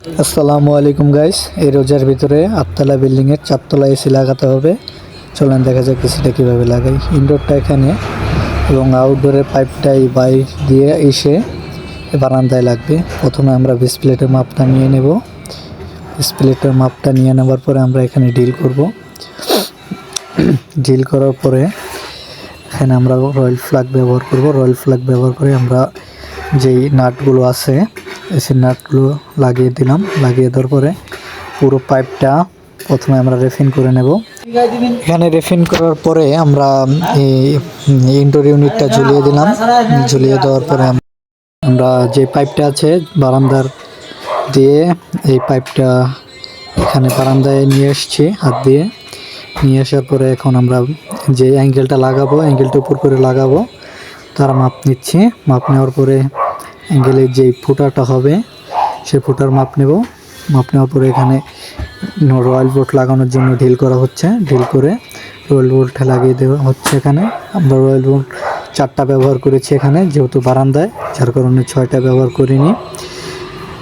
আসসালামু আলাইকুম গাইস। এই রোজার ভিতরে আটতলা বিল্ডিংয়ের চারতলা এসি লাগাতে হবে। চলেন দেখা যাক এসিটা কীভাবে লাগাই। ইনডোরটা এখানে এবং আউটডোরের পাইপটাই বাইর দিয়ে এসে বারান্দায় লাগবে। প্রথমে আমরা বেস প্লেটের মাপটা নিয়ে নেব। বেস প্লেটের মাপটা নিয়ে নেওয়ার পরে আমরা এখানে ড্রিল করব। ড্রিল করার পরে এখানে আমরা রয়্যাল ফ্ল্যাগ ব্যবহার করব। রয়্যাল ফ্ল্যাগ ব্যবহার করে আমরা যেই নাটগুলো আছে এসির নাটগুলো লাগিয়ে দিলাম। লাগিয়ে দেওয়ার পরে পুরো পাইপটা প্রথমে আমরা রেফিন করে নেব। এখানে রেফিন করার পরে আমরা এই ইনডোর ইউনিটটা ঝুলিয়ে দিলাম। ঝুলিয়ে দেওয়ার পরে আমরা যে পাইপটা আছে বারান্দার দিয়ে এই পাইপটা এখানে বারান্দায় নিয়ে এসেছি হাত দিয়ে। নিয়ে আসার পরে এখন আমরা যে অ্যাঙ্গেলটা লাগাবো, অ্যাঙ্গেলটা উপর করে লাগাবো, তার মাপ নিচ্ছি। মাপ নেওয়ার পরে অ্যাঙ্গেলের যেই ফুটাটা হবে সেই ফুটার মাপ নেব। মাপ নেওয়ার পরে এখানে রয়্যাল বোল্ট লাগানোর জন্য ঢিল করা হচ্ছে। ঢিল করে রয়্যাল বোল্টটা লাগিয়ে দেওয়া হচ্ছে। এখানে আমরা রয়্যাল বোল্ট 4টা ব্যবহার করেছি এখানে, যেহেতু বারান্দায়, যার কারণে 6টা ব্যবহার করিনি।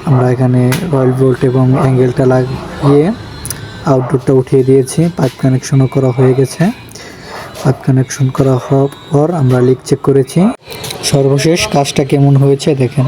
আমরা এখানে রয়্যাল বোল্ট এবং অ্যাঙ্গেলটা লাগিয়ে আউটডোরটা উঠিয়ে দিয়েছি। পাইপ কানেকশনও করা হয়ে গেছে। পাইপ কানেকশন করা হওয়ার পর আমরা লিক চেক করেছি। সর্বশেষ কাজটা কেমন হয়েছে দেখেন।